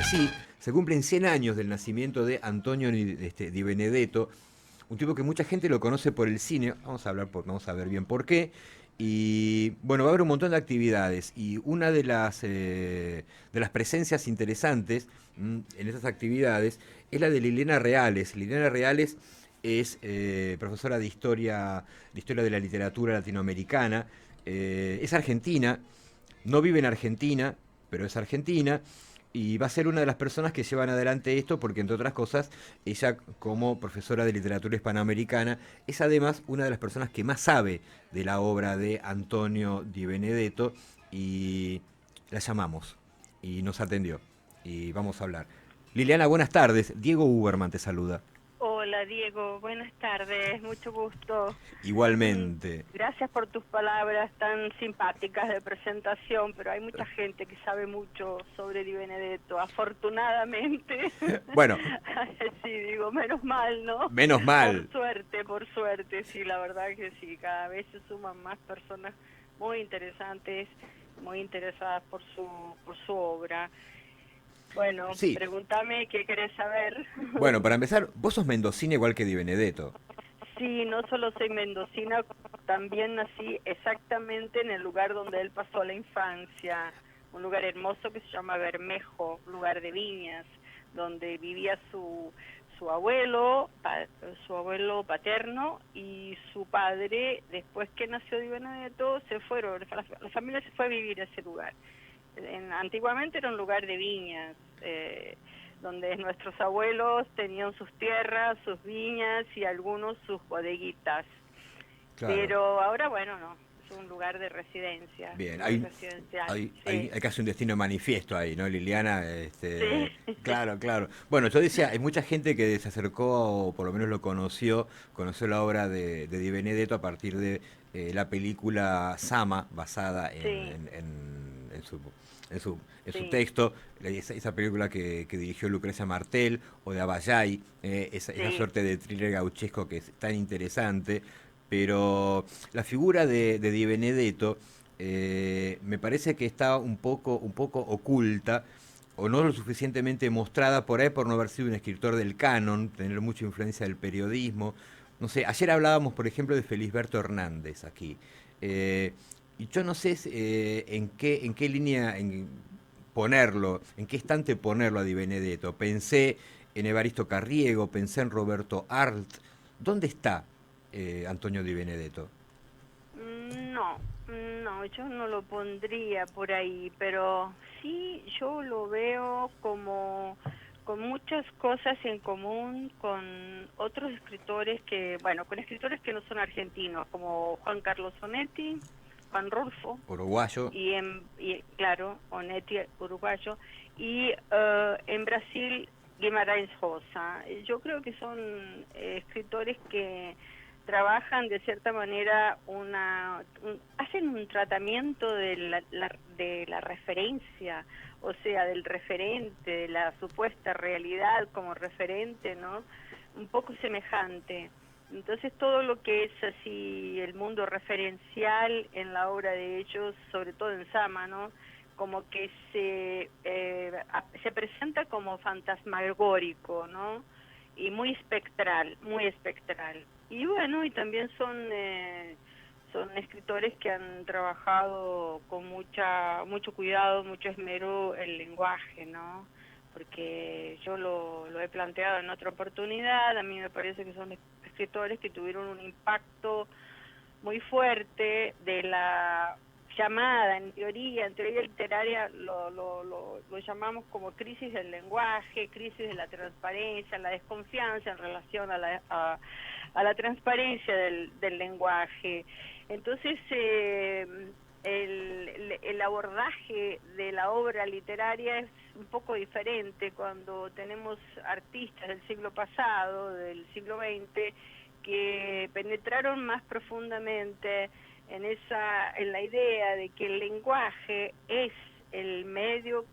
así se cumplen 100 años del nacimiento de Antonio Di Benedetto, un tipo que mucha gente lo conoce por el cine. Vamos a ver bien por qué. Y bueno, va a haber un montón de actividades y una de las presencias interesantes en esas actividades es la de Liliana Reales. Liliana Reales es profesora de historia de la literatura latinoamericana, es argentina, no vive en Argentina, pero es argentina. Y va a ser una de las personas que llevan adelante esto porque, entre otras cosas, ella como profesora de literatura hispanoamericana es además una de las personas que más sabe de la obra de Antonio Di Benedetto y la llamamos y nos atendió y vamos a hablar. Liliana, buenas tardes. Diego Uberman te saluda. Hola Diego, buenas tardes, mucho gusto. Igualmente. Gracias por tus palabras tan simpáticas de presentación, pero hay mucha gente que sabe mucho sobre Di Benedetto, afortunadamente. Bueno, Sí, digo, menos mal, ¿no? menos mal. Por suerte, sí, la verdad que sí, cada vez se suman más personas muy interesantes, muy interesadas por su obra. Bueno, Sí, pregúntame qué querés saber. bueno, para empezar, vos sos mendocina igual que Di Benedetto. Sí, no solo soy mendocina, también nací exactamente en el lugar donde él pasó la infancia, un lugar hermoso que se llama Bermejo, un lugar de viñas, donde vivía su abuelo, su abuelo paterno y su padre. Después que nació Di Benedetto, se fueron, la familia se fue a vivir a ese lugar. Antiguamente era un lugar de viñas, donde nuestros abuelos tenían sus tierras, sus viñas y algunos sus bodeguitas. Claro. Pero ahora, bueno, no, es un lugar de residencia, Bien, muy residencial, hay sí, casi un destino manifiesto ahí, ¿no, Liliana? sí, Claro, claro. Bueno, yo decía, hay mucha gente que se acercó, o por lo menos conoció la obra de Di Benedetto a partir de la película Sama, basada sí, en su sí, texto, esa película que dirigió Lucrecia Martel, o de Abayay, esa sí. suerte de thriller gauchesco que es tan interesante. Pero la figura de Di Benedetto me parece que está un poco oculta o no lo suficientemente mostrada por ahí por no haber sido un escritor del canon, tener mucha influencia del periodismo. No sé, ayer hablábamos, por ejemplo, de Felisberto Hernández aquí. Eh, y yo no sé en qué línea ponerlo, en qué estante ponerlo a Di Benedetto. Pensé en Evaristo Carriego, pensé en Roberto Arlt. ¿Dónde está Antonio Di Benedetto? No, no, yo no lo pondría por ahí, pero sí yo lo veo como con muchas cosas en común con otros escritores bueno, con escritores que no son argentinos, como Juan Carlos Onetti, Juan Rulfo, Uruguayo. claro, Onetti uruguayo, y en Brasil Guimarães Rosa. Yo creo que son escritores que trabajan de cierta manera hacen un tratamiento de de la referencia, o sea, del referente, de la supuesta realidad como referente, ¿no? Un poco semejante. Entonces todo lo que es así el mundo referencial en la obra de ellos, sobre todo en Sama, ¿no? Como que se presenta como fantasmagórico, ¿no? Y muy espectral, muy espectral. Y bueno, y también son escritores que han trabajado con mucho cuidado, mucho esmero el lenguaje, ¿no? Porque yo lo he planteado en otra oportunidad, a mí me parece que son escritores que tuvieron un impacto muy fuerte de la llamada, en teoría literaria lo llamamos como crisis del lenguaje, crisis de la transparencia, la desconfianza en relación a la transparencia del lenguaje. Entonces, el abordaje de la obra literaria es un poco diferente cuando tenemos artistas del siglo pasado, del siglo XX, que penetraron más profundamente en la idea de que el lenguaje es el medio,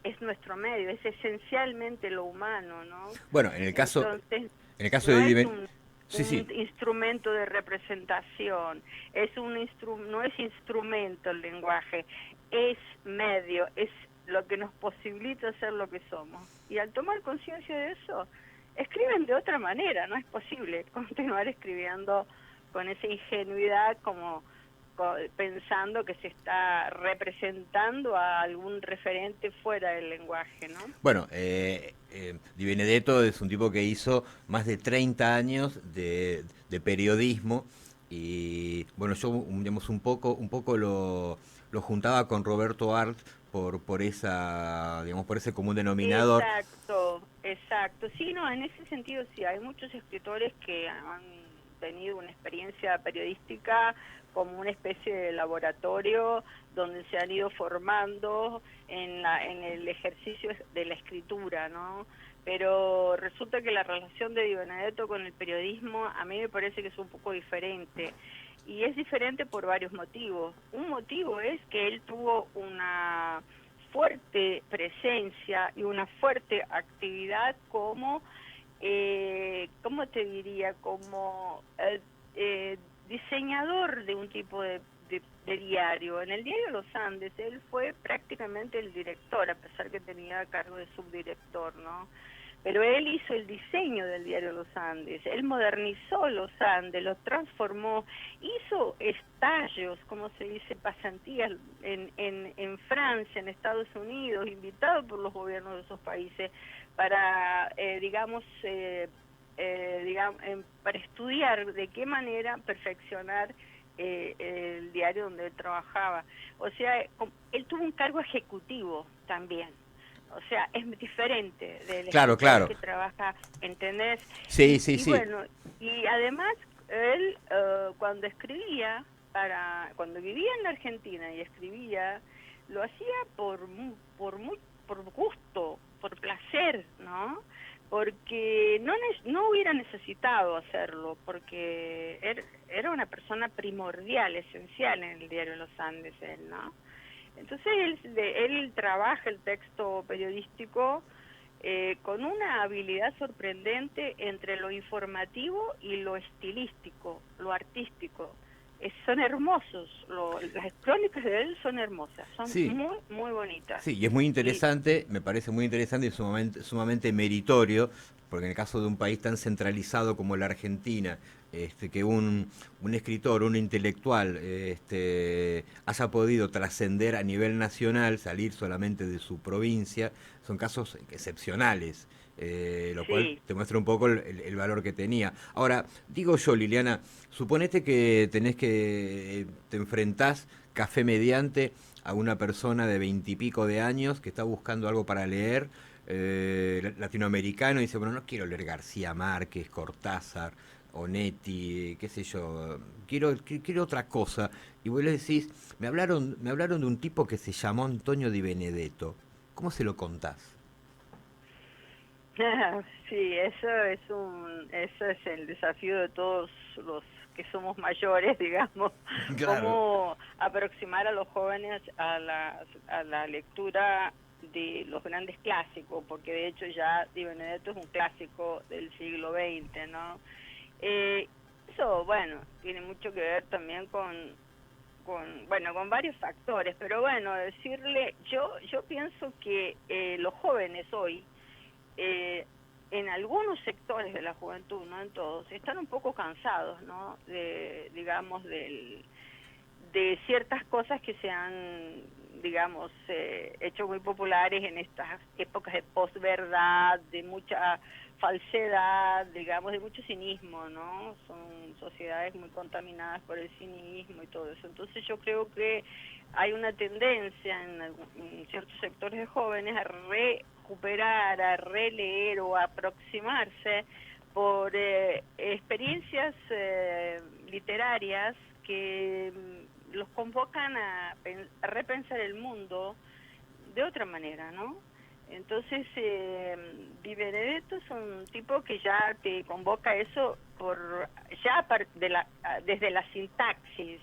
es nuestro medio, es esencialmente lo humano, ¿no? Bueno, Entonces, en el caso de no Di es Benedetto, sí, un sí, instrumento de representación, no es instrumento el lenguaje, es medio, es lo que nos posibilita ser lo que somos. Y al tomar conciencia de eso, escriben de otra manera, no es posible continuar escribiendo con esa ingenuidad como pensando que se está representando a algún referente fuera del lenguaje, ¿no? Bueno, Di Benedetto es un tipo que hizo más de 30 años de periodismo y bueno, yo digamos, un poco lo juntaba con Roberto Arlt por esa, digamos, por ese común denominador. Exacto, exacto. Sí, no, en ese sentido sí, hay muchos escritores que han tenido una experiencia periodística como una especie de laboratorio donde se han ido formando en el ejercicio de la escritura, ¿no? Pero resulta que la relación de Di Benedetto con el periodismo a mí me parece que es un poco diferente. Y es diferente por varios motivos. Un motivo es que él tuvo una fuerte presencia y una fuerte actividad como, ¿cómo te diría? Como diseñador de un tipo de diario. En el diario Los Andes él fue prácticamente el director, a pesar que tenía cargo de subdirector, ¿no? Pero él hizo el diseño del diario Los Andes, él modernizó Los Andes, lo transformó, hizo estallos, como se dice, pasantías en Francia, en Estados Unidos, invitado por los gobiernos de esos países para, para estudiar de qué manera perfeccionar el diario donde él trabajaba. O sea, él tuvo un cargo ejecutivo también. O sea, es diferente del Claro, escritor claro. que trabaja, ¿entendés? Sí, sí, Y sí. bueno, y además él cuando escribía, cuando vivía en la Argentina y escribía, lo hacía por gusto, por placer, ¿no? Porque no hubiera necesitado hacerlo, porque era una persona primordial, esencial en el diario Los Andes, él, ¿no? Entonces él trabaja el texto periodístico con una habilidad sorprendente entre lo informativo y lo estilístico, lo artístico. Son hermosos, las crónicas de él son hermosas, son Sí, muy, muy bonitas. sí, y es muy Y interesante, me parece muy interesante y sumamente meritorio, porque en el caso de un país tan centralizado como la Argentina, que un escritor, un intelectual, haya podido trascender a nivel nacional, salir solamente de su provincia, son casos excepcionales. Lo cual sí, te muestra un poco el valor que tenía. Ahora, digo yo, Liliana, suponete que te enfrentás café mediante a una persona de 20 y pico de años que está buscando algo para leer, latinoamericano, y dice, bueno, no quiero leer García Márquez, Cortázar, Onetti, qué sé yo, quiero otra cosa. Y vos le decís, me hablaron de un tipo que se llamó Antonio Di Benedetto. ¿Cómo se lo contás? sí, eso es el desafío de todos los que somos mayores, digamos, Claro. cómo aproximar a los jóvenes a la lectura de los grandes clásicos, porque de hecho ya Di Benedetto es un clásico del siglo XX, ¿no? Eh, Eso, bueno, tiene mucho que ver también con varios factores, pero bueno, decirle, yo pienso que los jóvenes hoy, eh, en algunos sectores de la juventud, no en todos, están un poco cansados, ¿no? Digamos, de ciertas cosas que se han, digamos, hecho muy populares en estas épocas de posverdad, de mucha falsedad, digamos, de mucho cinismo, ¿no? Son sociedades muy contaminadas por el cinismo y todo eso. Entonces yo creo que hay una tendencia en ciertos sectores de jóvenes a recuperar, a releer o a aproximarse por experiencias literarias que los convocan a repensar el mundo de otra manera, ¿no? Entonces, Di Benedetto es un tipo que ya te convoca eso desde la sintaxis.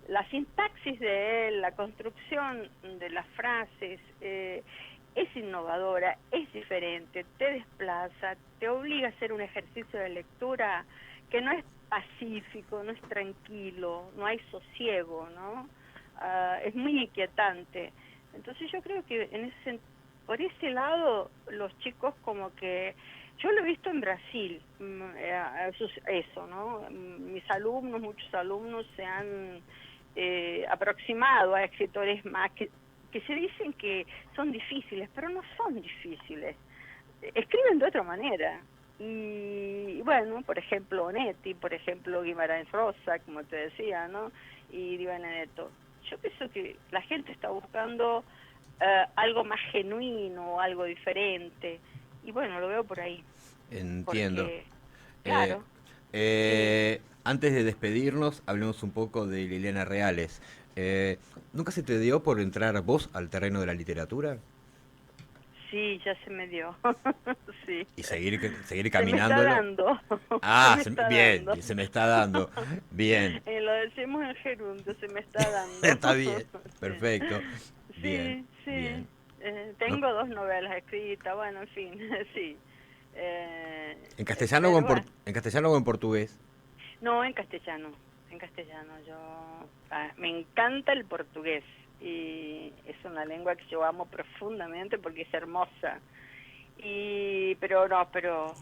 La sintaxis de él, la construcción de las frases, es innovadora, es diferente, te desplaza, te obliga a hacer un ejercicio de lectura que no es pacífico, no es tranquilo, no hay sosiego, ¿no? Es muy inquietante. Entonces yo creo que por ese lado los chicos como que, yo lo he visto en Brasil, eso, ¿no? Mis alumnos, muchos alumnos se han aproximado a escritores más que se dicen que son difíciles, pero no son difíciles, escriben de otra manera. Y bueno, por ejemplo, Onetti, por ejemplo, Guimarães Rosa, como te decía, ¿no? Y Di Benedetto. Yo pienso que la gente está buscando algo más genuino, algo diferente. Y bueno, lo veo por ahí. Entiendo. Porque, Eh, claro, sí, Antes de despedirnos, hablemos un poco de Liliana Reales. ¿Nunca se te dio por entrar vos al terreno de la literatura? sí, ya se me dio. Sí, Y seguir se me está caminándolo. dando, se Ah, me está bien, dando. se me está dando. Bien, Lo decimos en gerundio, se me está dando. está bien, Sí, perfecto. Bien, sí, sí. bien. No, Tengo 2 novelas escritas, bueno, en fin, sí. ¿en castellano o Pero bueno, en castellano o en portugués? no, en castellano, en castellano. Me encanta el portugués y es una lengua que yo amo profundamente porque es hermosa. Pero no, pero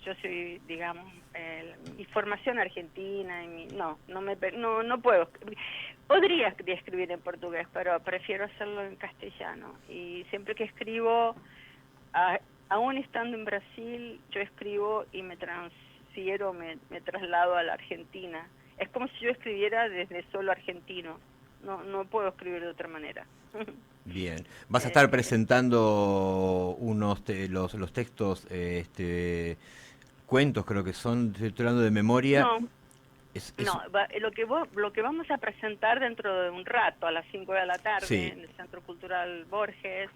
yo soy, digamos, mi formación argentina y no puedo. Podría escribir en portugués, pero prefiero hacerlo en castellano. Y siempre que escribo, a- aún estando en Brasil, yo escribo y me transfiero, me traslado a la Argentina. Es como si yo escribiera desde solo argentino. No puedo escribir de otra manera. Bien. ¿Vas a estar presentando los textos, cuentos, creo que son, estoy hablando de memoria? No, Es, no, lo que vamos a presentar dentro de un rato, a las 5 de la tarde, sí, en el Centro Cultural Borges,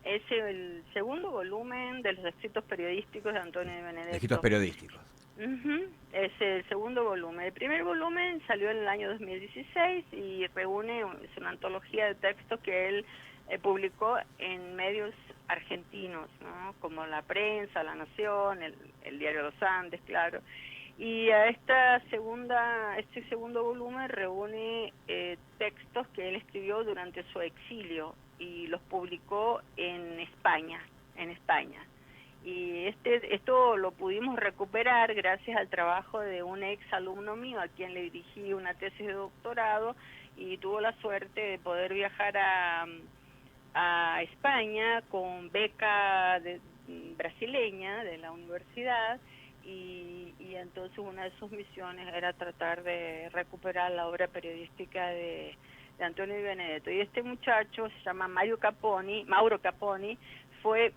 es el segundo volumen de los escritos periodísticos de Antonio de escritos Benedetto. periodísticos. Ujú, es el segundo volumen. El primer volumen salió en el año 2016 y es una antología de textos que él publicó en medios argentinos, ¿no? Como La Prensa, La Nación, el Diario Los Andes, claro. Y este segundo volumen reúne textos que él escribió durante su exilio y los publicó en España, en España. Y esto lo pudimos recuperar gracias al trabajo de un ex alumno mío a quien le dirigí una tesis de doctorado y tuvo la suerte de poder viajar a España con beca brasileña de la universidad y entonces una de sus misiones era tratar de recuperar la obra periodística de Antonio Di Benedetto. Y este muchacho se llama Mauro Caponi, fue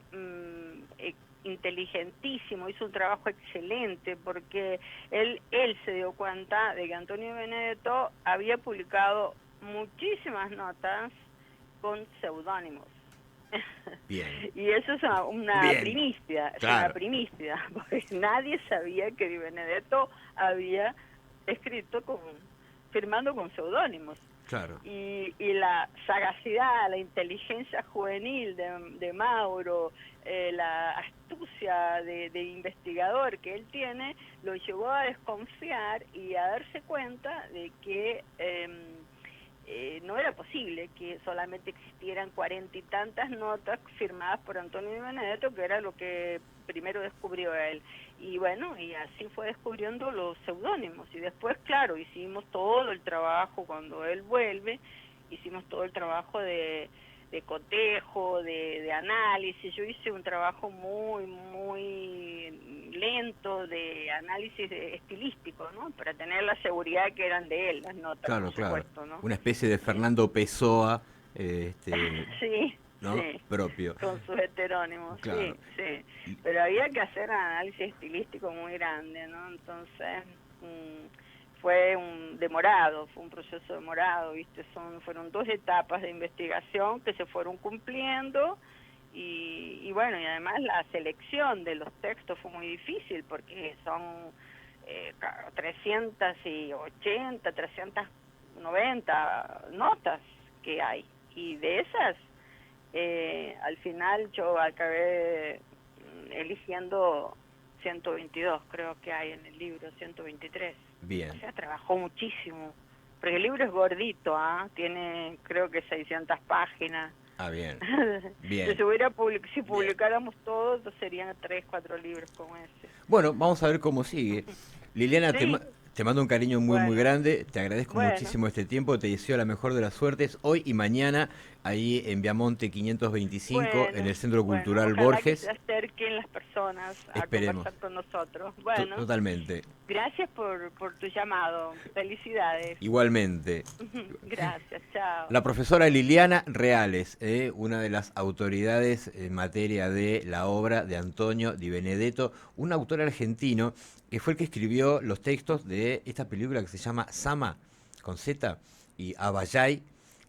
inteligentísimo, hizo un trabajo excelente porque él se dio cuenta de que Antonio Benedetto había publicado muchísimas notas con seudónimos. Bien, Y eso es bien, una claro, primicia, porque nadie sabía que Di Benedetto había firmando con seudónimos. claro. Y la sagacidad, la inteligencia juvenil de Mauro, la astucia de investigador que él tiene, lo llevó a desconfiar y a darse cuenta de que no era posible que solamente existieran 40 y tantas notas firmadas por Antonio Di Benedetto, que era lo que primero descubrió él. Y bueno, y así fue descubriendo los seudónimos. Y después, claro, hicimos todo el trabajo cuando él vuelve, hicimos todo el trabajo de cotejo, de análisis. Yo hice un trabajo muy lento de análisis estilístico, ¿no? Para tener la seguridad que eran de él, las notas, por Claro, claro. supuesto, ¿no? Una especie de Sí, Fernando Pessoa, este, sí, ¿no? sí, Propio. con sus heterónimos, Claro. sí, sí. Pero había que hacer un análisis estilístico muy grande, ¿no? Entonces, fue un proceso demorado, ¿viste? Fueron 2 etapas de investigación que se fueron cumpliendo y bueno, y además la selección de los textos fue muy difícil porque son 380, 390 notas que hay. Y de esas, al final yo acabé eligiendo 122, creo que hay en el libro, 123. O Bien. sea, trabajó muchísimo, Porque el libro es gordito, tiene creo que 600 páginas. Ah, bien. Bien. Si publicáramos todos, serían 3, 4 libros como ese. Bueno, vamos a ver cómo sigue. Liliana, Sí. te mando un cariño muy, muy Bueno. grande. Te agradezco Bueno. muchísimo este tiempo. Te deseo la mejor de las suertes hoy y mañana, ahí en Viamonte 525, Bueno, en el Centro bueno, Cultural ojalá Borges. que se acerquen las personas a Esperemos. conversar con nosotros. Bueno, Totalmente. gracias por tu llamado. Felicidades. Igualmente. Gracias, chao. La profesora Liliana Reales, una de las autoridades en materia de la obra de Antonio Di Benedetto, un autor argentino que fue el que escribió los textos de esta película que se llama Sama, con Z, y Abayay.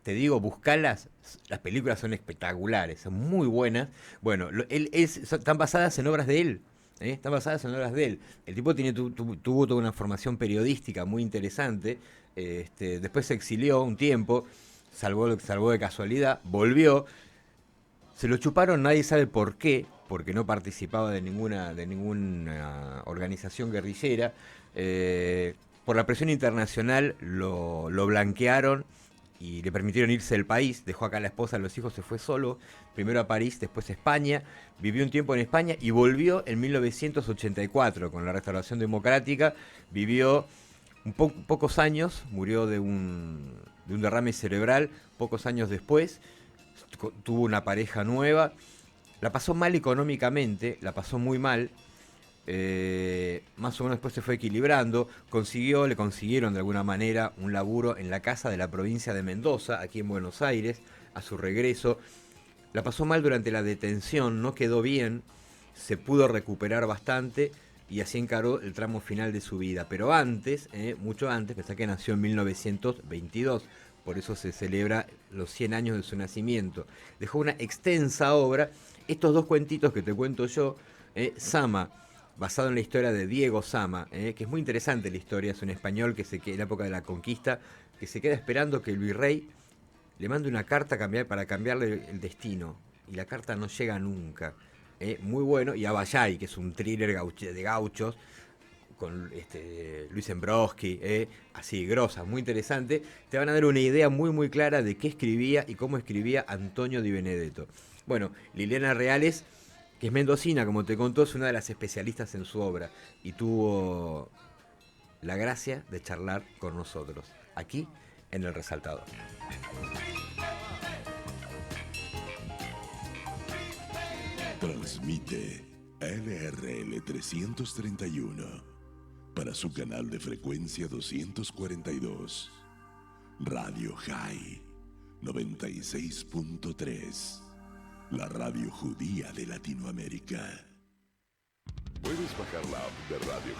Te digo, buscalas, las películas son espectaculares, son muy buenas. Bueno, están basadas en obras de él. Están basadas en obras de él. El tipo tuvo toda una formación periodística muy interesante. Después se exilió un tiempo, salvó de casualidad, volvió. Se lo chuparon, nadie sabe por qué, porque no participaba de ninguna organización guerrillera. Por la presión internacional lo blanquearon y le permitieron irse del país. Dejó acá a la esposa, a los hijos, se fue solo. Primero a París, después a España. Vivió un tiempo en España y volvió en 1984 con la Restauración Democrática. Vivió pocos años, murió de un derrame cerebral. Pocos años después tuvo una pareja nueva. La pasó mal económicamente, la pasó muy mal. Más o menos después se fue equilibrando, le consiguieron de alguna manera un laburo en la casa de la provincia de Mendoza, aquí en Buenos Aires, a su regreso. La pasó mal durante la detención, no quedó bien, se pudo recuperar bastante y así encaró el tramo final de su vida. Pero antes, mucho antes, pensá que nació en 1922, por eso se celebra los 100 años de su nacimiento. Dejó una extensa obra. Estos dos cuentitos que te cuento yo, Sama, basado en la historia de Diego Sama, que es muy interesante la historia, es un español que en la época de la conquista, que se queda esperando que el virrey le mande una carta para cambiarle el destino, y la carta no llega nunca. Muy bueno, y Abayay, que es un thriller de gauchos, con Luis Embroski, así, grosa, muy interesante. Te van a dar una idea muy muy clara de qué escribía y cómo escribía Antonio Di Benedetto. Bueno, Liliana Reales, que es mendocina, como te contó, es una de las especialistas en su obra y tuvo la gracia de charlar con nosotros, aquí en El Resaltador. Transmite LRL 331 para su canal de frecuencia 242. Radio High 96.3. La radio judía de Latinoamérica. Puedes bajar la app de Radio